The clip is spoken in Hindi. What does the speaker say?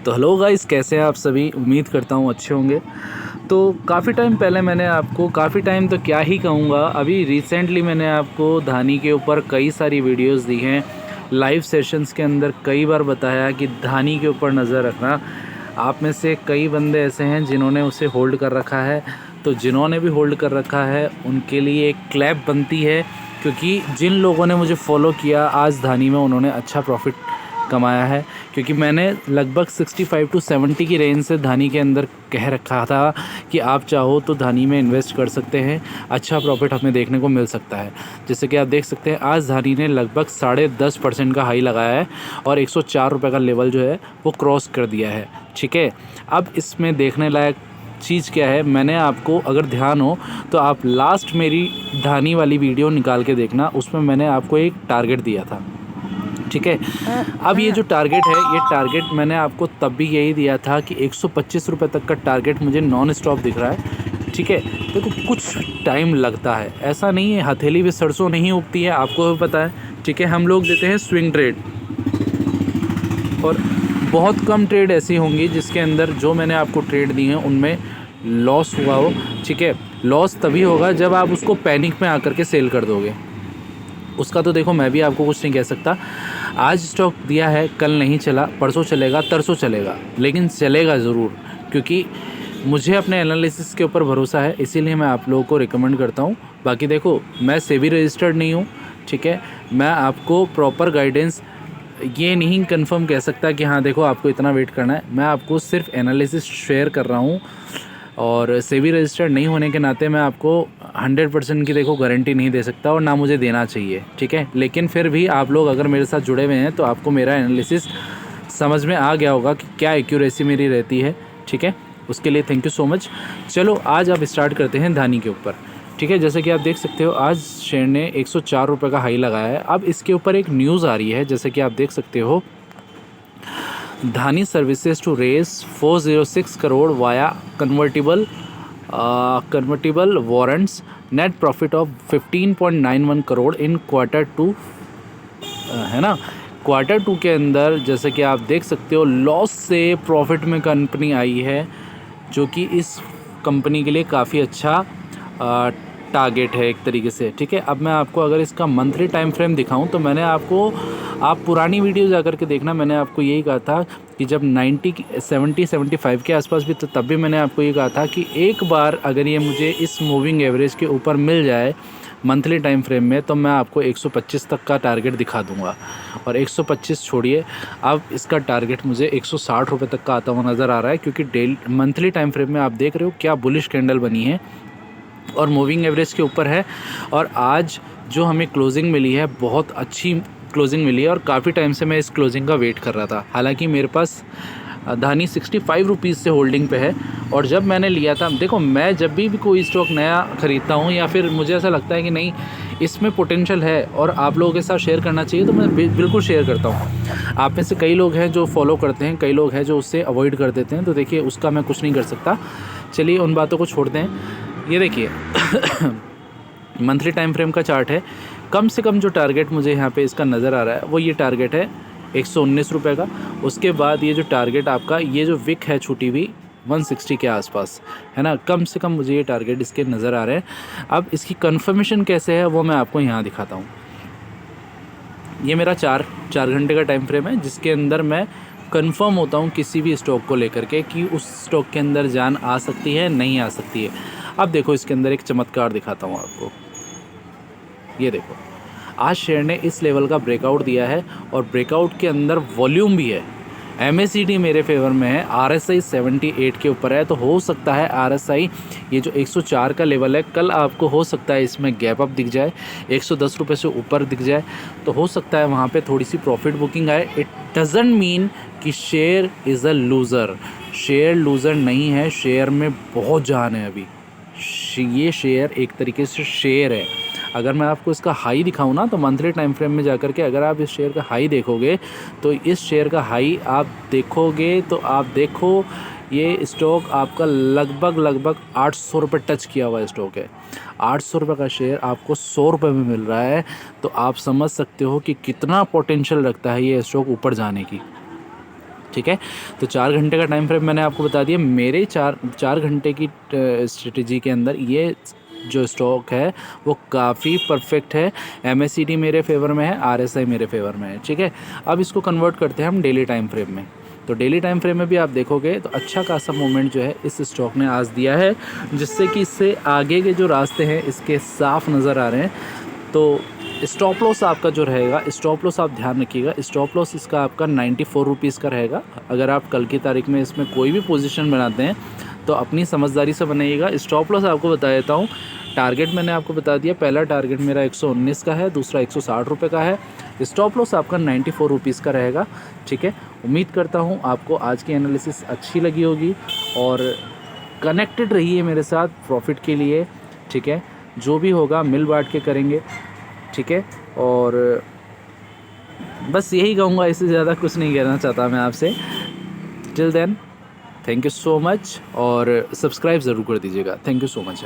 तो हेलो गाइस, कैसे हैं आप सभी। उम्मीद करता हूँ अच्छे होंगे। तो काफ़ी टाइम पहले मैंने आपको, काफ़ी टाइम तो क्या ही कहूँगा, अभी रिसेंटली मैंने आपको धानी के ऊपर कई सारी वीडियोस दी हैं। लाइव सेशंस के अंदर कई बार बताया कि धानी के ऊपर नज़र रखना। आप में से कई बंदे ऐसे हैं जिन्होंने उसे होल्ड कर रखा है। तो जिन्होंने भी होल्ड कर रखा है उनके लिए एक क्लैप बनती है, क्योंकि जिन लोगों ने मुझे फॉलो किया आज धानी में उन्होंने अच्छा प्रॉफिट कमाया है। क्योंकि मैंने लगभग 65 टू 70 की रेंज से धानी के अंदर कह रखा था कि आप चाहो तो धानी में इन्वेस्ट कर सकते हैं, अच्छा प्रॉफिट हमें देखने को मिल सकता है। जैसे कि आप देख सकते हैं आज धानी ने लगभग 10.5% का हाई लगाया है और 104 रुपये का लेवल जो है वो क्रॉस कर दिया है। ठीक है, अब इसमें देखने लायक चीज़ क्या है, मैंने आपको अगर ध्यान हो तो आप लास्ट मेरी धानी वाली वीडियो निकाल के देखना, उसमें मैंने आपको एक टारगेट दिया था। ठीक है, अब ये जो टारगेट है, ये टारगेट मैंने आपको तब भी यही दिया था कि 125 रुपये तक का टारगेट मुझे नॉन स्टॉप दिख रहा है। ठीक है, देखो कुछ टाइम लगता है, ऐसा नहीं है हथेली पे सरसों नहीं उगती है, आपको भी पता है। ठीक है, हम लोग देते हैं स्विंग ट्रेड और बहुत कम ट्रेड ऐसी होंगी जिसके अंदर जो मैंने आपको ट्रेड दी हैं उनमें लॉस हुआ हो। ठीक है, लॉस तभी होगा जब आप उसको पैनिक में आकर के सेल कर दोगे। उसका तो देखो मैं भी आपको कुछ नहीं कह सकता। आज स्टॉक दिया है, कल नहीं चला, परसों चलेगा, तरसों चलेगा, लेकिन चलेगा ज़रूर, क्योंकि मुझे अपने एनालिसिस के ऊपर भरोसा है, इसीलिए मैं आप लोगों को रिकमेंड करता हूँ। बाकी देखो मैं सेबी रजिस्टर्ड नहीं हूँ। ठीक है, मैं आपको प्रॉपर गाइडेंस ये नहीं कंफर्म कह सकता कि हाँ देखो आपको इतना वेट करना है। मैं आपको सिर्फ एनालिसिस शेयर कर रहा हूँ और सेबी रजिस्टर्ड नहीं होने के नाते मैं आपको 100% की देखो गारंटी नहीं दे सकता और ना मुझे देना चाहिए। ठीक है, लेकिन फिर भी आप लोग अगर मेरे साथ जुड़े हुए हैं तो आपको मेरा एनालिसिस समझ में आ गया होगा कि क्या एक्यूरेसी मेरी रहती है। ठीक है, उसके लिए थैंक यू सो मच। चलो आज आप स्टार्ट करते हैं धानी के ऊपर। ठीक है, जैसे कि आप देख सकते हो आज शेयर ने 104 रुपये का हाई लगाया है। अब इसके ऊपर एक न्यूज़ आ रही है, जैसे कि आप देख सकते हो, Dhani services to raise 406 crore via convertible warrants, net profit of 15.91 crore in Q2, है ना। Q2 के अंदर जैसे कि आप देख सकते हो लॉस से प्रॉफिट में कंपनी आई है, जो कि इस कंपनी के लिए काफ़ी अच्छा टारगेट है एक तरीके से। ठीक है, अब मैं आपको अगर इसका मंथली टाइम फ्रेम दिखाऊं तो मैंने आपको, आप पुरानी वीडियो जा कर के देखना, मैंने आपको यही कहा था कि जब 75 के आसपास भी, तो तब भी मैंने आपको ये कहा था कि एक बार अगर ये मुझे इस मूविंग एवरेज के ऊपर मिल जाए मंथली टाइम फ्रेम में तो मैं आपको 125 तक का टारगेट दिखा दूंगा। और 125 छोड़िए, अब इसका टारगेट मुझे 160 रुपये तक का आता हुआ नज़र आ रहा है, क्योंकि मंथली टाइम फ्रेम में आप देख रहे हो क्या बुलिश कैंडल बनी है और मूविंग एवरेज के ऊपर है। और आज जो हमें क्लोजिंग मिली है बहुत अच्छी क्लोजिंग मिली है और काफ़ी टाइम से मैं इस क्लोजिंग का वेट कर रहा था। हालांकि मेरे पास धानी 65 रुपीज़ से होल्डिंग पे है और जब मैंने लिया था, देखो मैं जब भी कोई स्टॉक नया ख़रीदता हूँ या फिर मुझे ऐसा लगता है कि नहीं इसमें पोटेंशियल है और आप लोगों के साथ शेयर करना चाहिए, तो मैं बिल्कुल शेयर करता हूँ। आप में से कई लोग हैं जो फॉलो करते हैं, कई लोग हैं जो उससे अवॉइड कर देते हैं, तो देखिए उसका मैं कुछ नहीं कर सकता। चलिए उन बातों को छोड़ते हैं। ये देखिए मंथली टाइम फ्रेम का चार्ट है। कम से कम जो टारगेट मुझे यहाँ पे इसका नज़र आ रहा है वो ये टारगेट है 119 रुपये का। उसके बाद ये जो टारगेट आपका, ये जो विक है छूटी हुई 160 के आसपास, है ना, कम से कम मुझे ये टारगेट इसके नज़र आ रहे हैं। अब इसकी कंफर्मेशन कैसे है वो मैं आपको यहाँ दिखाता हूँ। ये मेरा 4 घंटे का टाइम फ्रेम है जिसके अंदर मैं कंफर्म होता हूँ किसी भी स्टॉक को लेकर के कि उस स्टॉक के अंदर जान आ सकती है, नहीं आ सकती है। अब देखो इसके अंदर एक चमत्कार दिखाता हूँ आपको। ये देखो आज शेयर ने इस लेवल का ब्रेकआउट दिया है और ब्रेकआउट के अंदर वॉल्यूम भी है। MACD मेरे फेवर में है, RSI 78 के ऊपर है, तो हो सकता है RSI ये जो 104 का लेवल है कल आपको हो सकता है इसमें गैप अप दिख जाए, 110 रुपये से ऊपर दिख जाए, तो हो सकता है वहाँ पे थोड़ी सी प्रॉफिट बुकिंग आए। इट डजंट मीन कि share is a loser. Share loser नहीं है, शेयर में बहुत जान है अभी। ये शेयर एक तरीके से शेयर है। अगर मैं आपको इसका हाई दिखाऊं ना तो मंथली टाइम फ्रेम में जाकर के अगर आप इस शेयर का हाई देखोगे तो इस शेयर का हाई आप देखोगे तो आप देखो ये स्टॉक आपका लगभग 800 रुपये टच किया हुआ स्टॉक है। 800 रुपये का शेयर आपको 100 रुपये में मिल रहा है, तो आप समझ सकते हो कि कितना पोटेंशियल रखता है ये स्टॉक ऊपर जाने की। ठीक है। तो 4 घंटे का टाइम फ्रेम मैंने आपको बता दिया। मेरे 4 घंटे की स्ट्रेटजी के अंदर ये जो स्टॉक है वो काफ़ी परफेक्ट है। MACD मेरे फेवर में है, RSI मेरे फेवर में है, ठीक है। अब इसको कन्वर्ट करते हैं हम डेली टाइम फ्रेम में। तो डेली टाइम फ्रेम में भी आप देखोगे तो अच्छा खासा मूवमेंट जो है इस स्टॉक ने आज दिया है, जिससे कि इससे आगे के जो रास्ते हैं इसके साफ नज़र आ रहे हैं। तो स्टॉप लॉस आपका जो रहेगा, स्टॉप लॉस आप ध्यान रखिएगा, स्टॉप लॉस इसका आपका 94 रुपीज़ का रहेगा। अगर आप कल की तारीख में इसमें कोई भी पोजीशन बनाते हैं तो अपनी समझदारी से बनाइएगा। स्टॉप लॉस आपको बता देता हूँ। टारगेट मैंने आपको बता दिया, पहला टारगेट मेरा 119 का है, दूसरा 160 रुपये का है। स्टॉप लॉस आपका 94 रुपीज़ का रहेगा, ठीक है। उम्मीद करता हूँ आपको आज की एनालिसिस अच्छी लगी होगी और कनेक्टेड रहिए मेरे साथ प्रॉफिट के लिए, ठीक है। जो भी होगा मिल बांट के करेंगे, ठीक है। और बस यही कहूँगा, इससे ज़्यादा कुछ नहीं कहना चाहता मैं आपसे। Till then thank you so much, और सब्सक्राइब ज़रूर कर दीजिएगा। Thank you so much.